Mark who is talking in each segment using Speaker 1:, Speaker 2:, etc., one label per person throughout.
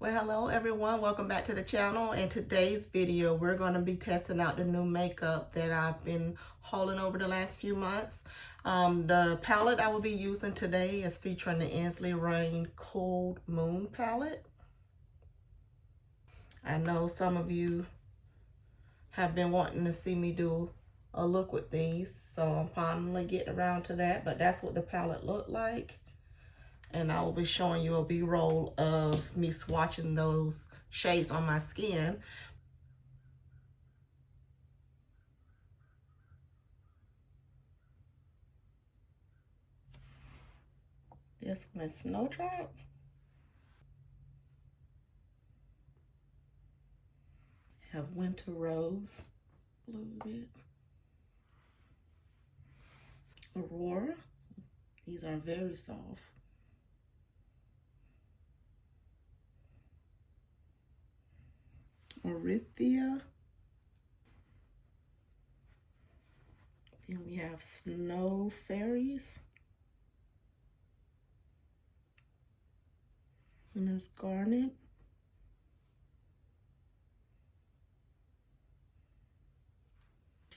Speaker 1: Well, hello everyone, welcome back to the channel. In today's video we're going to be testing out the new makeup that I've been hauling over the last few months. The palette I will be using today is featuring the Inslee Rain Cold Moon palette. I know some of you have been wanting to see me do a look with these, so I'm finally getting around to that, but that's what the palette looked like. And I will be showing you a B-roll of me swatching those shades on my skin. This one is Snowdrop. Have Winter Rose a little bit. Aurora. These are very soft. Orithia. Then we have Snow Fairies. And there's Garnet.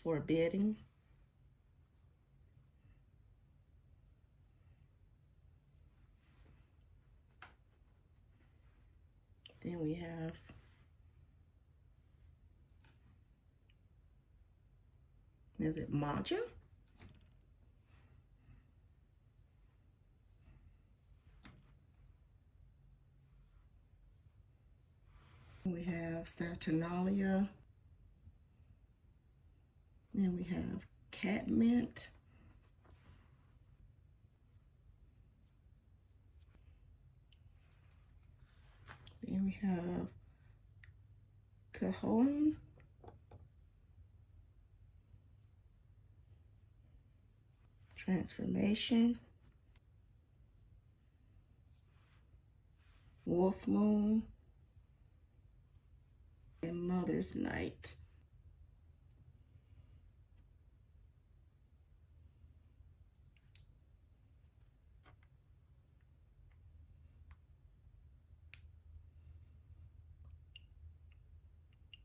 Speaker 1: Forbidding. Then we have is it Maja? We have Saturnalia. Then we have Catmint. Then we have Cajon. Transformation. Wolf Moon. And Mother's Night.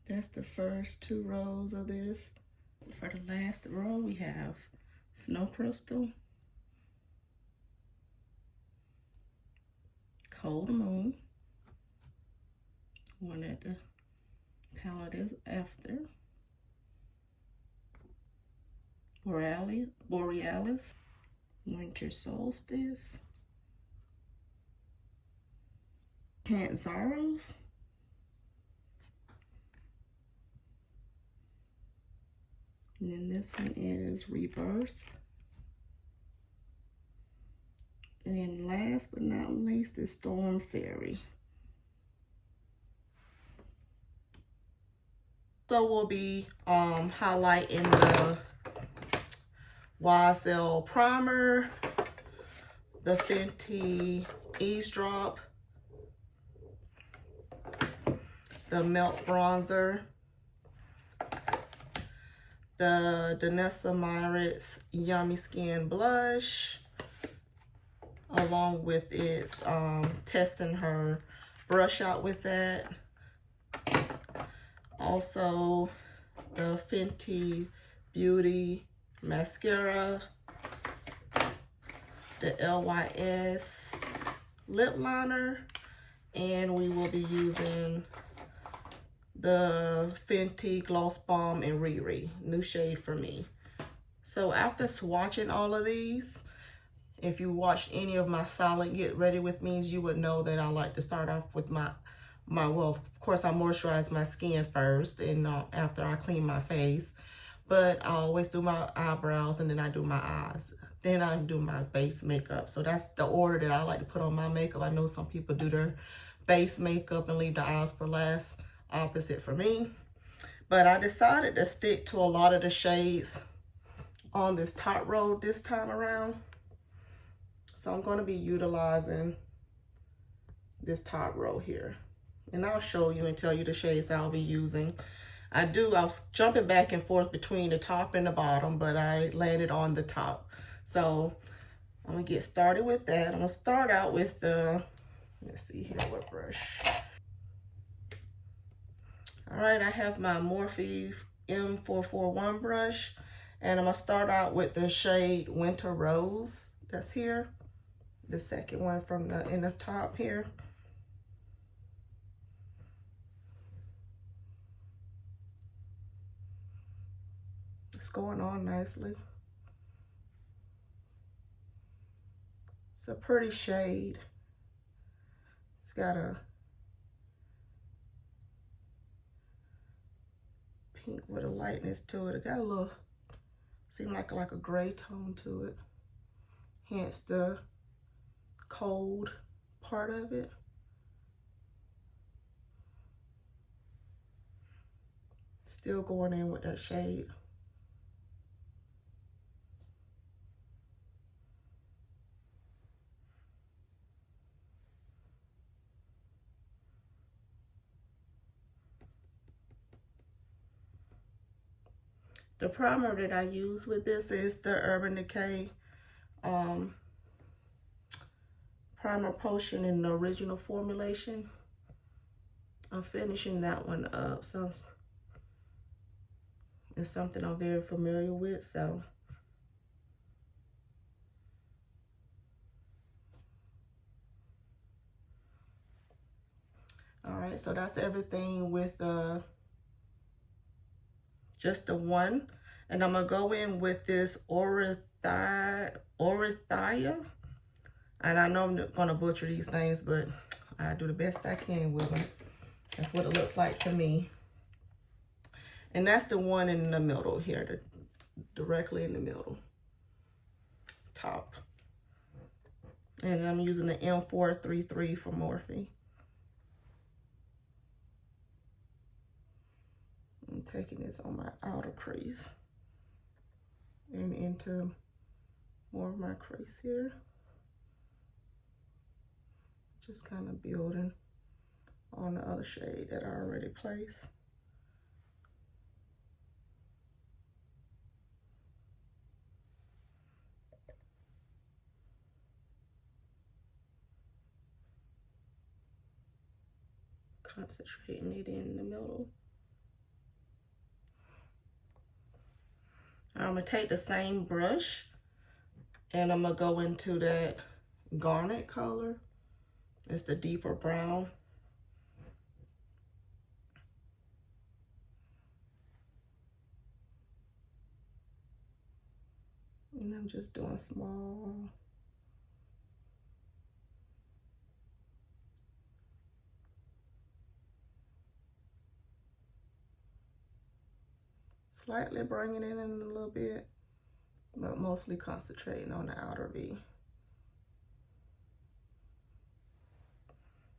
Speaker 1: That's the first two rows of this. For the last row, we have Snow Crystal, Cold Moon, one that the palette is after, Borealis, Winter Solstice, Canzaros, and then this one is Rebirth. And last but not least is Storm Fairy. So we'll be highlighting the YSL primer, the Fenty Eavesdrop, the Melt Bronzer, the Danessa Myricks Yummy Skin Blush, along with its testing her brush out with that. Also the Fenty Beauty Mascara, the LYS lip liner, and we will be using the Fenty Gloss Bomb in Riri, new shade for me. So after swatching all of these, if you watched any of my silent get ready with me's, you would know that I like to start off with well, of course I moisturize my skin first, and after I clean my face, but I always do my eyebrows, and then I do my eyes, then I do my base makeup. So that's the order that I like to put on my makeup. I know some people do their base makeup and leave the eyes for last. Opposite for me, but I decided to stick to a lot of the shades on this top row this time around. So I'm going to be utilizing this top row here, and I'll show you and tell you the shades I'll be using. I was jumping back and forth between the top and the bottom, but I landed on the top. So I'm gonna get started with that. I'm gonna start out with the, let's see here, what brush. All right, I have my Morphe M441 brush, and I'm gonna start out with the shade Winter Rose that's here. The second one from the in the top here. It's going on nicely. It's a pretty shade. It's got a pink with a lightness to it. It got a little, seemed like a gray tone to it. Hence the cold part of it. Still going in with that shade. The primer that I use with this is the Urban Decay Primer Potion in the original formulation. I'm finishing that one up, so it's something I'm very familiar with, so. All right, so that's everything with just the one. And I'm gonna go in with this Orithia. And I know I'm gonna butcher these names, but I do the best I can with them. That's what it looks like to me. And that's the one in the middle here, directly in the middle, top. And I'm using the M433 from Morphe. I'm taking this on my outer crease and into more of my crease here. Just kind of building on the other shade that I already placed. Concentrating it in the middle. I'm gonna take the same brush and I'm gonna go into that garnet color. It's the deeper brown. And I'm just doing small. Slightly bringing it in a little bit, but mostly concentrating on the outer V.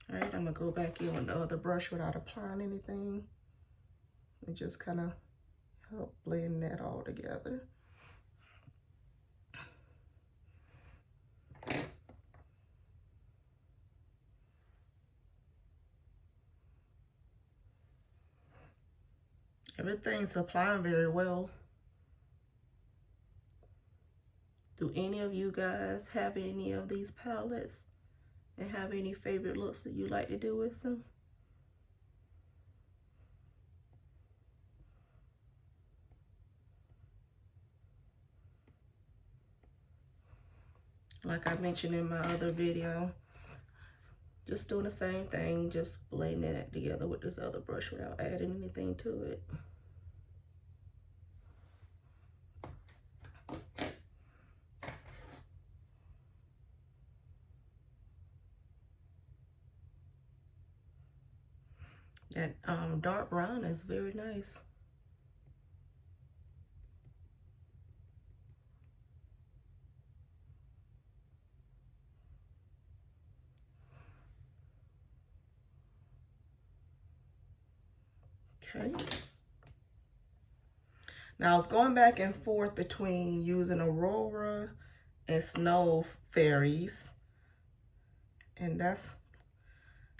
Speaker 1: All right, I'm gonna go back in with the other brush without applying anything and just kind of help blend that all together. Everything's applying very well. Do any of you guys have any of these palettes and have any favorite looks that you like to do with them? Like I mentioned in my other video, just doing the same thing, just blending it together with this other brush without adding anything to it. That dark brown is very nice. Okay. Now I was going back and forth between using Aurora and Snow Fairies. And that's,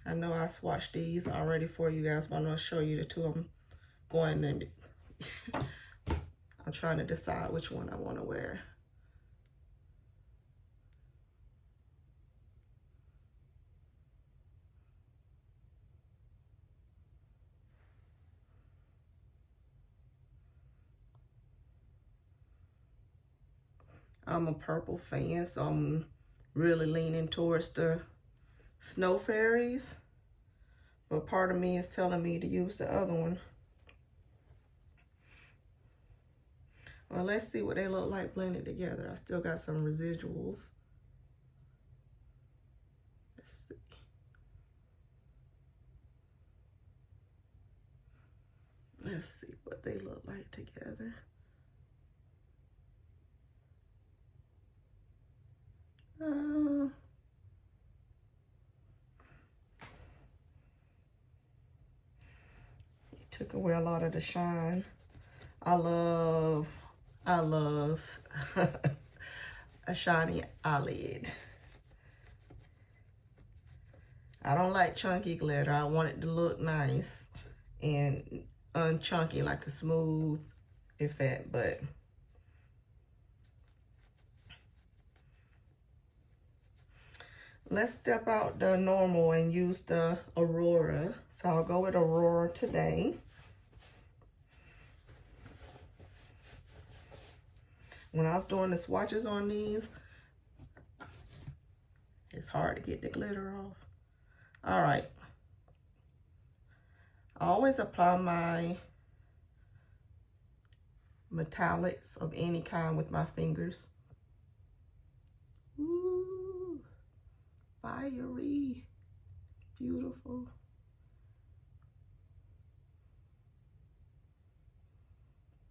Speaker 1: I know I swatched these already for you guys, but I'm gonna show you the two I'm going in. I'm trying to decide which one I want to wear. I'm a purple fan, so I'm really leaning towards the Snow Fairies. But part of me is telling me to use the other one. Well, let's see what they look like blended together. I still got some residuals. Let's see. Let's see what they look like together. It took away a lot of the shine. I love a shiny eyelid. I don't like chunky glitter. I want it to look nice and unchunky, like a smooth effect, but let's step out the normal and use the Aurora. So I'll go with Aurora today. When I was doing the swatches on these, it's hard to get the glitter off. All right. I always apply my metallics of any kind with my fingers. Ooh, fiery, beautiful.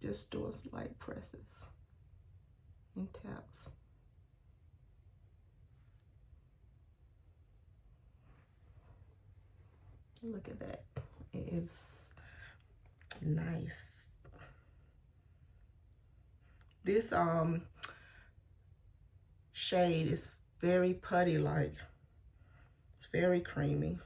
Speaker 1: Just do a slight presses and taps. Look at that. It is nice. This shade is very putty-like. It's very creamy.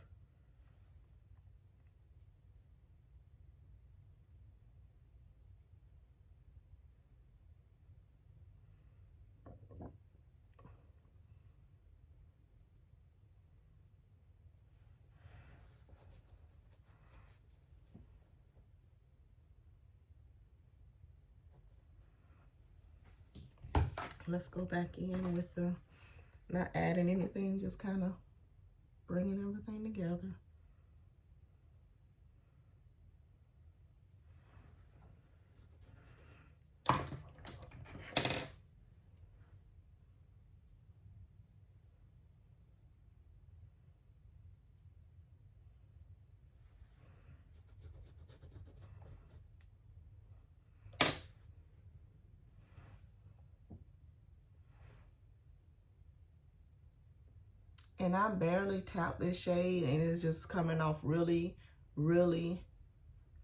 Speaker 1: Let's go back in with the, not adding anything, just kind of bringing everything together. And I barely tap this shade and it's just coming off really, really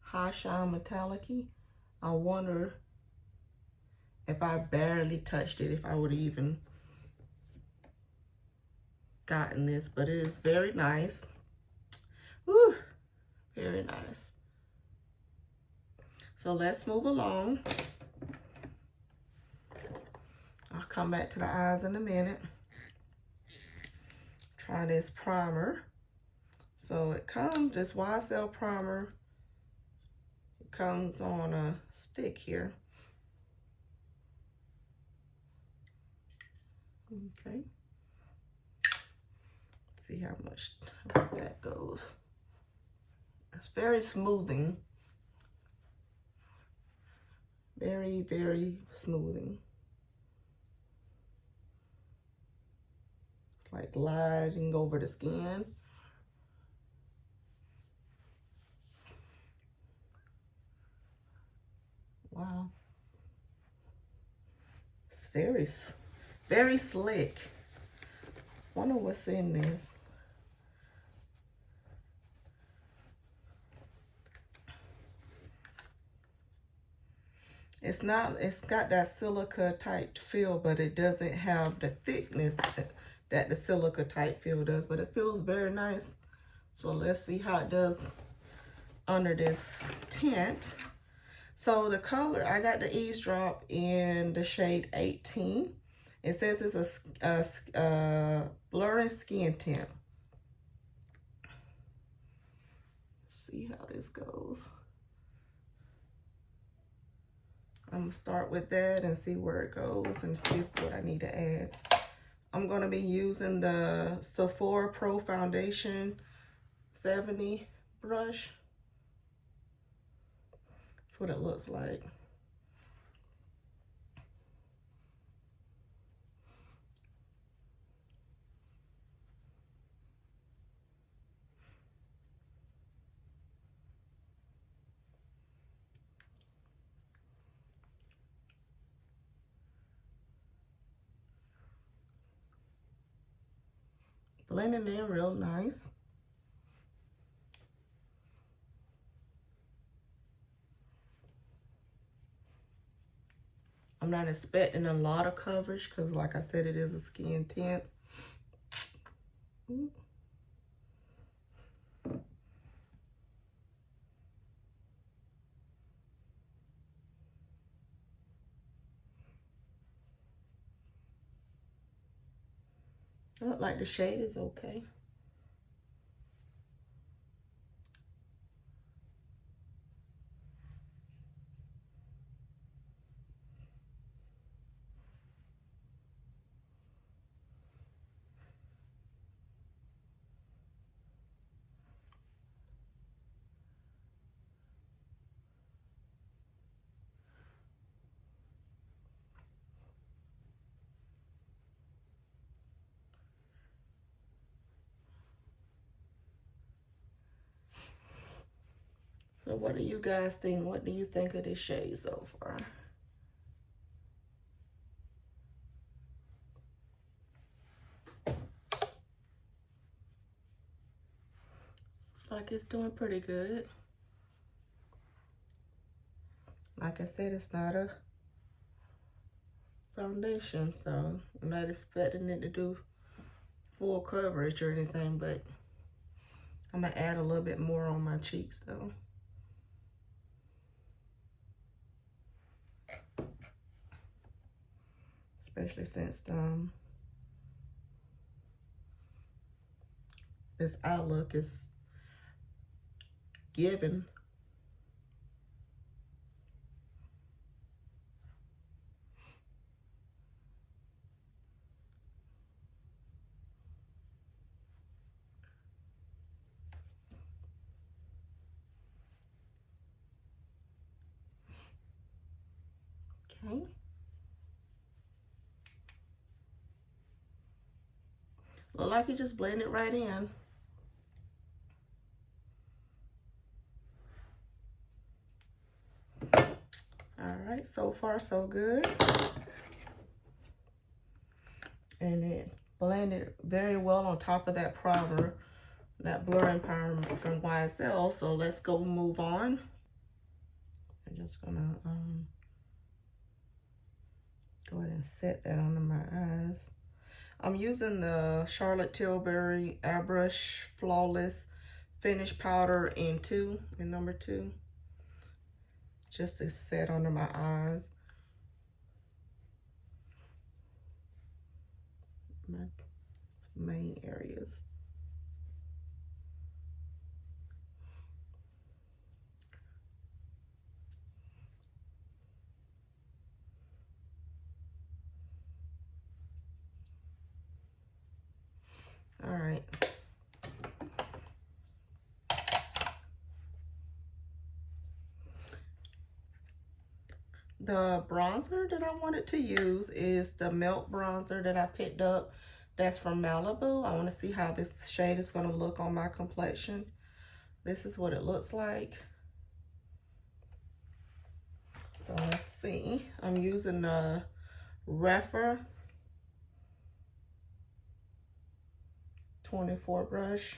Speaker 1: high shine metallic-y. I wonder if I barely touched it, if I would have even gotten this, but it is very nice. Woo, very nice. So let's move along. I'll come back to the eyes in a minute. Try this primer. So it comes, this YSL primer, it comes on a stick here. Okay. See how much that goes. It's very smoothing. Very, very smoothing. It's like gliding over the skin. Wow. It's very slick. Wonder what's in this. It's got that silica type feel, but it doesn't have the thickness that the silica type feel does, but it feels very nice. So let's see how it does under this tint. So the color, I got the Eavesdrop in the shade 18. It says it's a blurring skin tint. Let's see how this goes. I'm gonna start with that and see where it goes and see what I need to add. I'm gonna be using the Sephora Pro Foundation 70 brush. That's what it looks like. Blending in real nice. I'm not expecting a lot of coverage because, like I said, it is a skin tint. I look like the shade is okay. So what do you guys think? What do you think of this shade so far? Looks like it's doing pretty good. Like I said, it's not a foundation, so I'm not expecting it to do full coverage or anything, but I'm gonna add a little bit more on my cheeks though. Especially since this outlook is given. Okay. Look like you just blend it right in. All right, so far so good. And it blended very well on top of that primer, that blurring primer from YSL. So let's go move on. I'm just gonna go ahead and set that under my eyes. I'm using the Charlotte Tilbury Airbrush Flawless Finish Powder in number 2. Just to set under my eyes. My main areas. All right. The bronzer that I wanted to use is the Melt bronzer that I picked up. That's from Malibu. I want to see how this shade is going to look on my complexion. This is what it looks like. So let's see. I'm using the Refer 24 brush.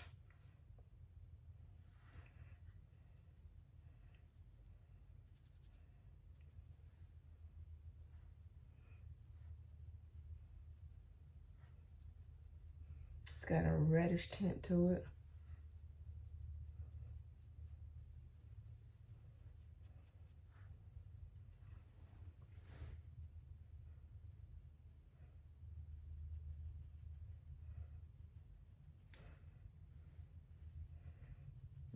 Speaker 1: It's got a reddish tint to it.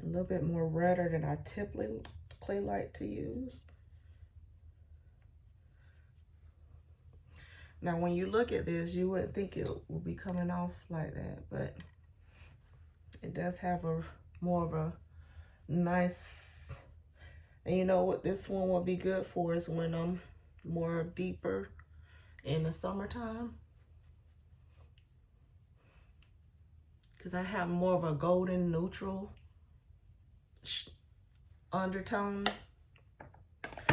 Speaker 1: A little bit more redder than I typically like to use. Now, when you look at this, you wouldn't think it will be coming off like that, but it does have a more of a nice, and you know what this one will be good for is when I'm more deeper in the summertime. Because I have more of a golden neutral undertone.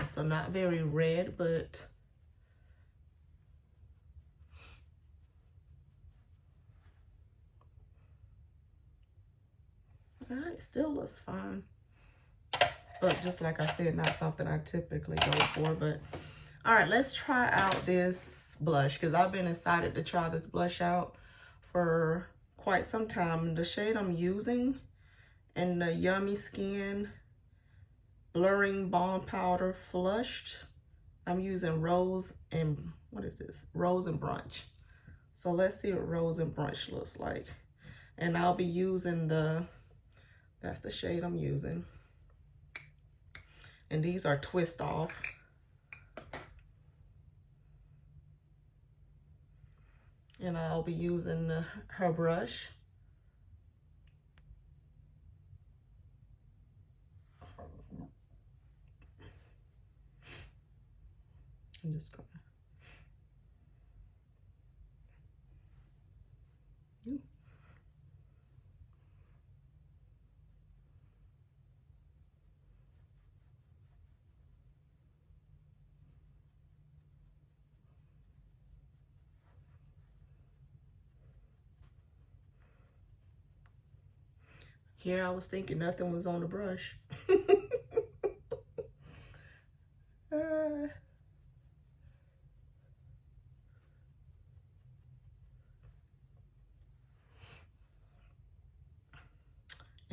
Speaker 1: So not very red, but all right, still looks fine. But just like I said, not something I typically go for. But all right, let's try out this blush because I've been excited to try this blush out for quite some time. The shade I'm using in the Yummy Skin Blurring Balm Powder Flushed, I'm using Rose and, what is this? Rose and Brunch. So let's see what Rose and Brunch looks like. And I'll be using that's the shade I'm using. And these are Twist Off. And I'll be using her brush. I'm just gonna. Here I was thinking nothing was on the brush. And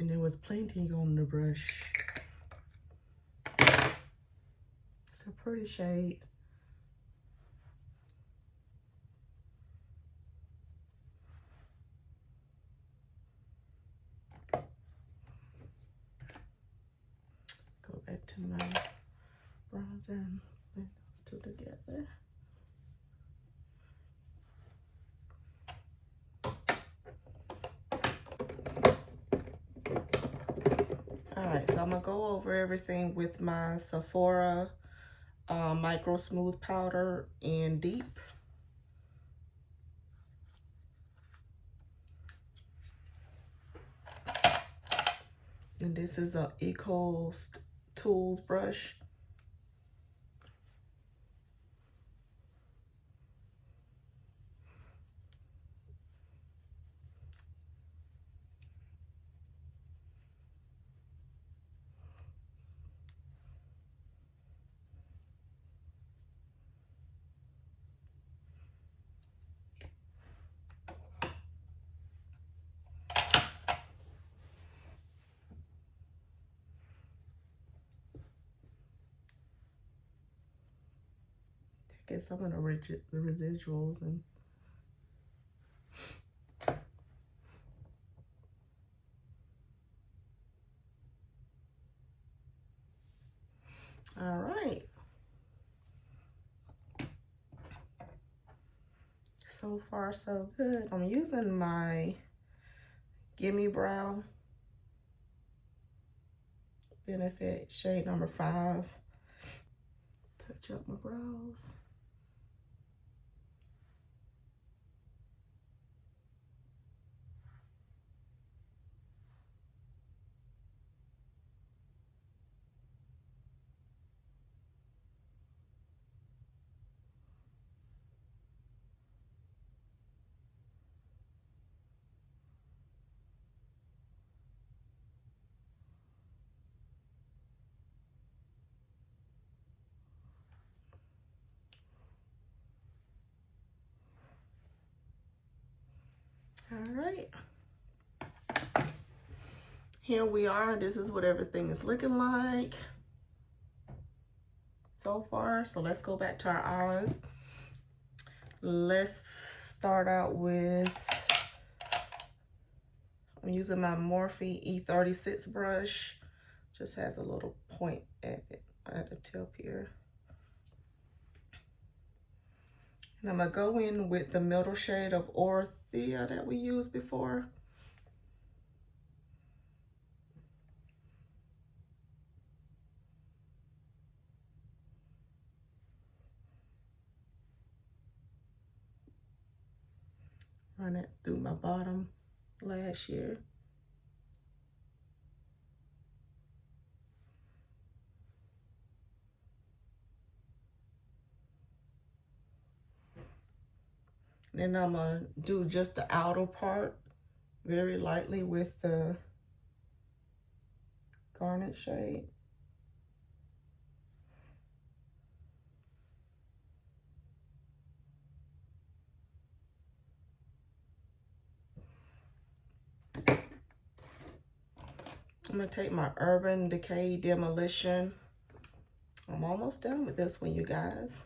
Speaker 1: there was plenty on the brush. It's a pretty shade. Go back to my bronzer and blend those two together. Alright, so I'm going to go over everything with my Sephora Micro Smooth Powder in Deep. And this is a Eco Tools brush. Get some of the residuals and all right. So far so good. I'm using my Gimme Brow Benefit shade number 5. Touch up my brows. All right. Here we are. This is what everything is looking like so far. So let's go back to our eyes. Let's start out with, I'm using my Morphe E36 brush. Just has a little point at the tip here. And I'm going to go in with the middle shade of Orthea that we used before. Run it through my bottom lash here. Then I'm going to do just the outer part very lightly with the garnet shade. I'm going to take my Urban Decay Demolition. I'm almost done with this one, you guys.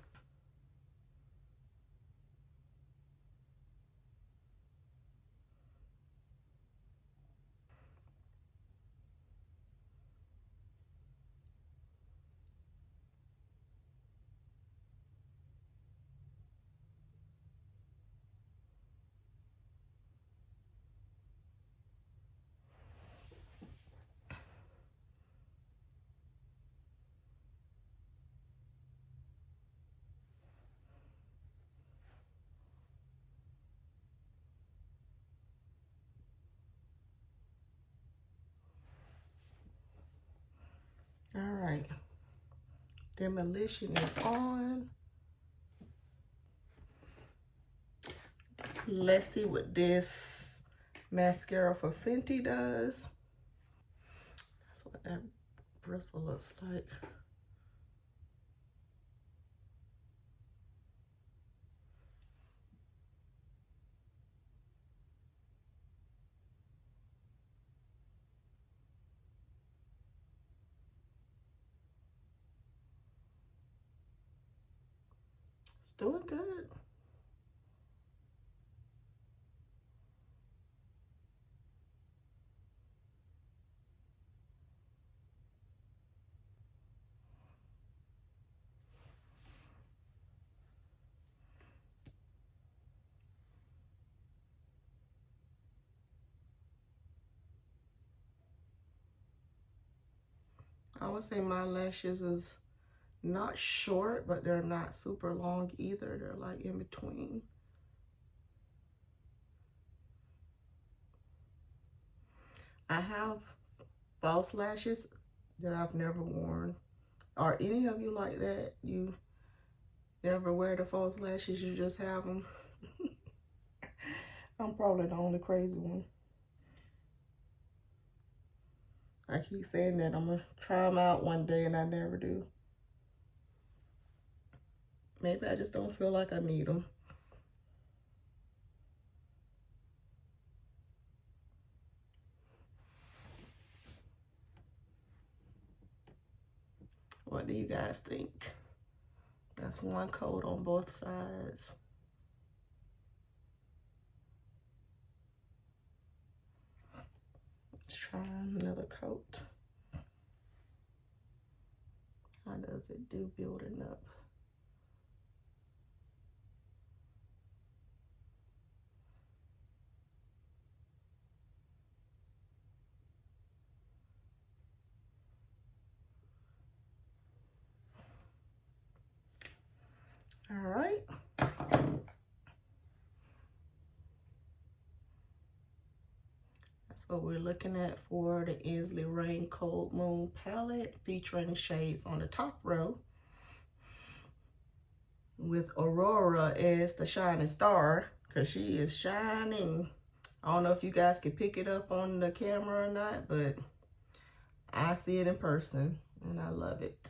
Speaker 1: All right, demolition is on. Let's see what this mascara for Fenty does. That's what that bristle looks like. It's doing good. I would say my lashes is not short, but they're not super long either. They're like in between. I have false lashes that I've never worn. Are any of you like that? You never wear the false lashes, you just have them? I'm probably the only crazy one. I keep saying that I'm gonna try them out one day and I never do. Maybe I just don't feel like I need them. What do you guys think? That's one coat on both sides. Let's try another coat. How does it do building up? All right. That's what we're looking at for the Inslee Rain Cold Moon palette, featuring shades on the top row, with Aurora as the shining star, because she is shining. I don't know if you guys can pick it up on the camera or not, but I see it in person and I love it.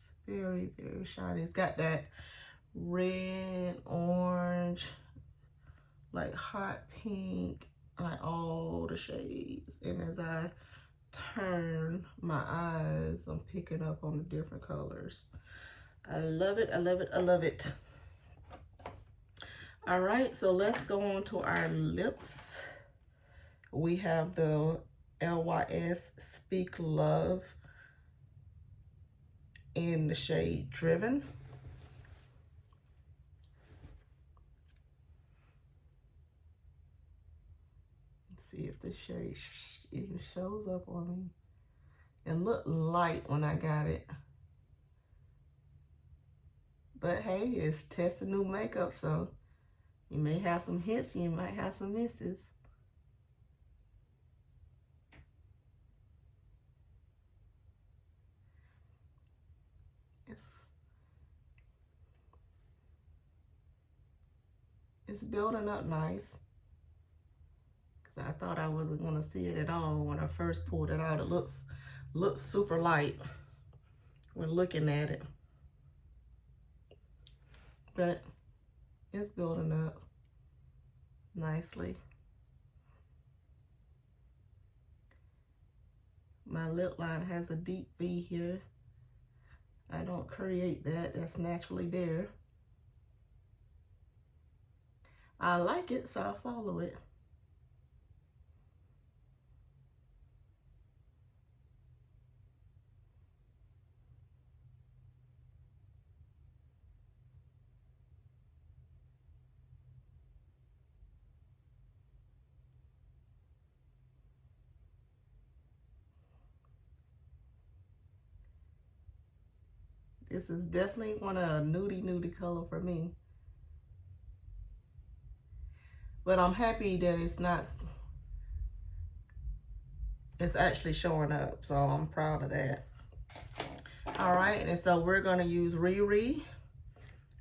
Speaker 1: It's very, very shiny. It's got that red, orange, like hot pink, like all the shades. And as I turn my eyes, I'm picking up on the different colors. I love it, I love it, I love it. All right, so let's go on to our lips. We have the LYS Speak Love in the shade Driven. see if the shade even shows up on me. It looked light when I got it. But hey, it's testing new makeup, so you may have some hits, you might have some misses. It's building up nice. Because I thought I wasn't going to see it at all when I first pulled it out. It looks super light when looking at it. But it's building up nicely. My lip line has a deep V here. I don't create that, that's naturally there. I like it, so I follow it. This is definitely one of a nudie color for me. But I'm happy that it's actually showing up. So I'm proud of that. All right, and so we're gonna use Riri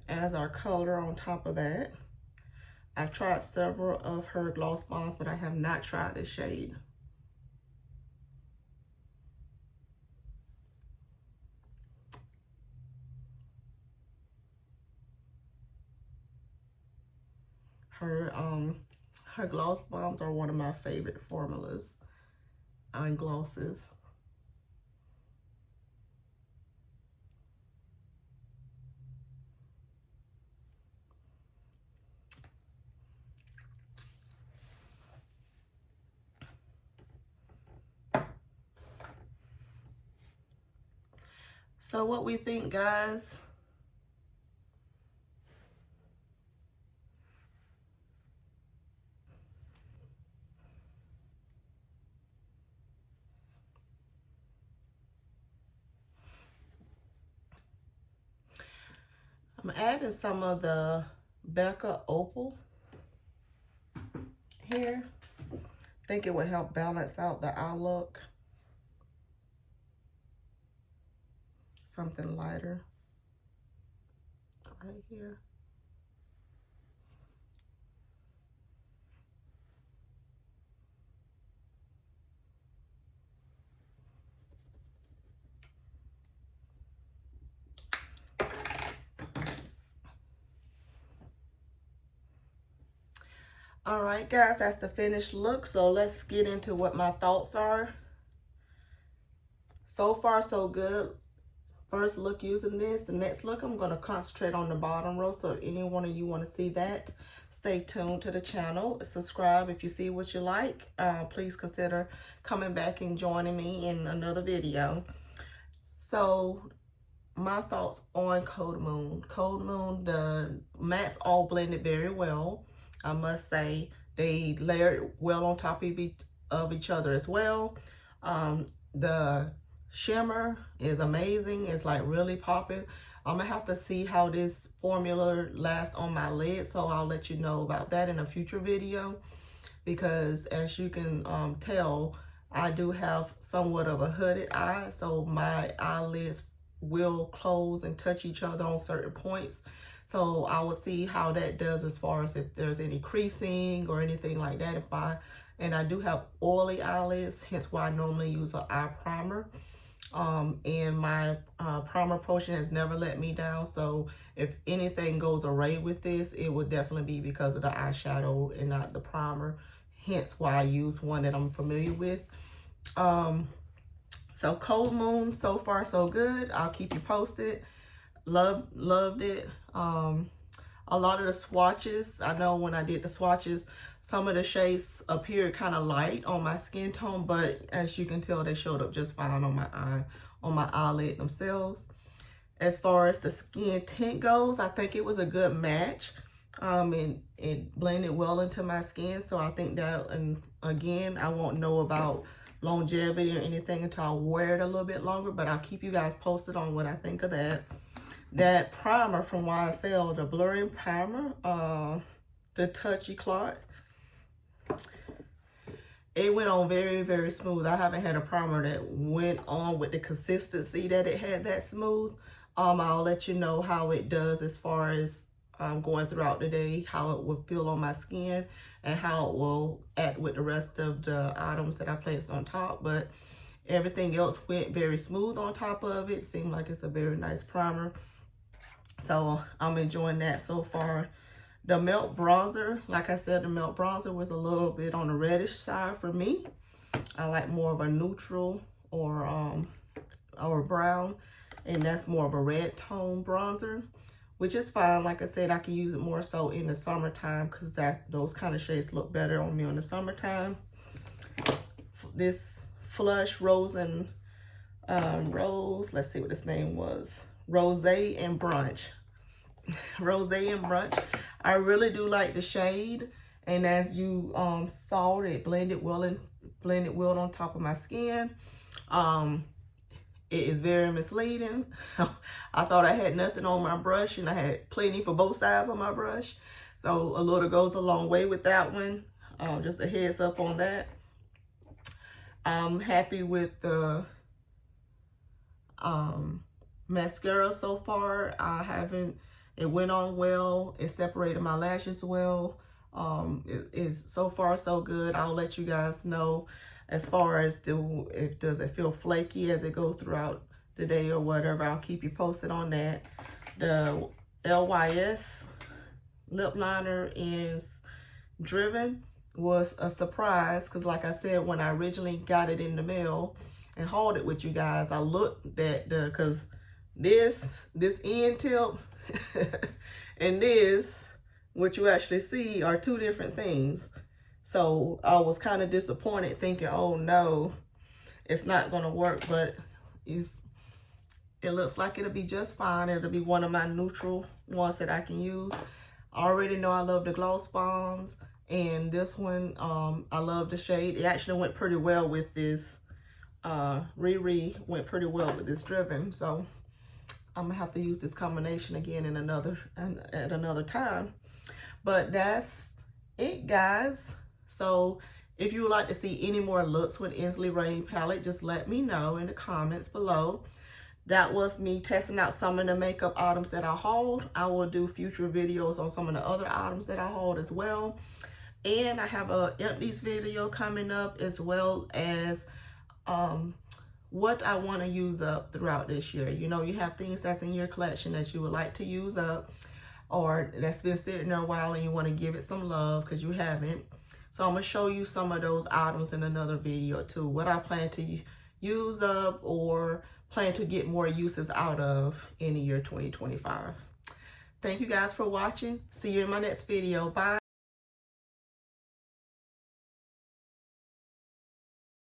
Speaker 1: as our color on top of that. I've tried several of her gloss bombs, but I have not tried this shade. Her gloss bombs are one of my favorite formulas and glosses. So what we think, guys? I'm adding some of the Becca Opal here. I think it will help balance out the eye look. Something lighter right here. All right, guys, that's the finished look. So let's get into what my thoughts are. So far, so good. First look using this. The next look, I'm going to concentrate on the bottom row. So if any one of you want to see that, stay tuned to the channel. Subscribe if you see what you like. Please consider coming back and joining me in another video. So my thoughts on Cold Moon. Cold Moon, the mattes all blended very well. I must say they layered well on top of each other as well. The shimmer is amazing. It's like really popping. I'm gonna have to see how this formula lasts on my lid, so I'll let you know about that in a future video, because as you can tell, I do have somewhat of a hooded eye, so my eyelids will close and touch each other on certain points. So I will see how that does as far as if there's any creasing or anything like that. And I do have oily eyelids, hence why I normally use an eye primer. And my primer potion has never let me down. So if anything goes awry with this, it would definitely be because of the eyeshadow and not the primer. Hence why I use one that I'm familiar with. So Cold Moon, so far so good. I'll keep you posted. Loved it. A lot of the swatches, I know when I did the swatches, some of the shades appeared kind of light on my skin tone, but as you can tell, they showed up just fine on my eye, on my eyelid themselves. As far as the skin tint goes, I think it was a good match. and blend it well into my skin. So I think that, and again, I won't know about longevity or anything until I wear it a little bit longer, but I'll keep you guys posted on what I think of that. That primer from YSL, the blurring primer, the Touchy Clot, it went on very, very smooth. I haven't had a primer that went on with the consistency that it had that smooth. I'll let you know how it does as far as going throughout the day, how it will feel on my skin and how it will act with the rest of the items that I placed on top. But everything else went very smooth on top of it. Seemed like it's a very nice primer. So I'm enjoying that so far. The Melt Bronzer, like I said, the Melt Bronzer was a little bit on the reddish side for me. I like more of a neutral or brown, and that's more of a red tone bronzer, which is fine. Like I said, I can use it more so in the summertime because those kind of shades look better on me in the summertime. This Flush Rose and Rose, let's see what this name was. Rose and Brunch. Rose and Brunch. I really do like the shade, and as you saw, it blended well on top of my skin. It is very misleading. I thought I had nothing on my brush, and I had plenty for both sides on my brush. So a little goes a long way with that one. Just a heads up on that. I'm happy with the mascara so far. It went on well. It separated my lashes well. It is so far so good. I'll let you guys know as far as does it feel flaky as it goes throughout the day or whatever. I'll keep you posted on that. The LYS lip liner is Grwm was a surprise because, like I said, when I originally got it in the mail and hauled it with you guys, I looked at because this end tip and this, what you actually see, are two different things. So I was kind of disappointed, thinking, oh no, it's not going to work, but it looks like it'll be just fine. It'll be one of my neutral ones that I can use. I already know I love the gloss bombs, and this one, I love the shade. It actually went pretty well with this. Riri went pretty well with this Grwm, so I'm gonna have to use this combination again at another time. But that's it, guys. So if you would like to see any more looks with Inslee Rain palette, just let me know in the comments below. That was me testing out some of the makeup items that I hauled. I will do future videos on some of the other items that I hauled as well. And I have a empties video coming up, as well as what I want to use up throughout this year. You know, you have things that's in your collection that you would like to use up, or that's been sitting there a while and you want to give it some love because you haven't. So I'm going to show you some of those items in another video too, what I plan to use up or plan to get more uses out of in the year 2025. Thank you guys for watching. See you in my next video. Bye.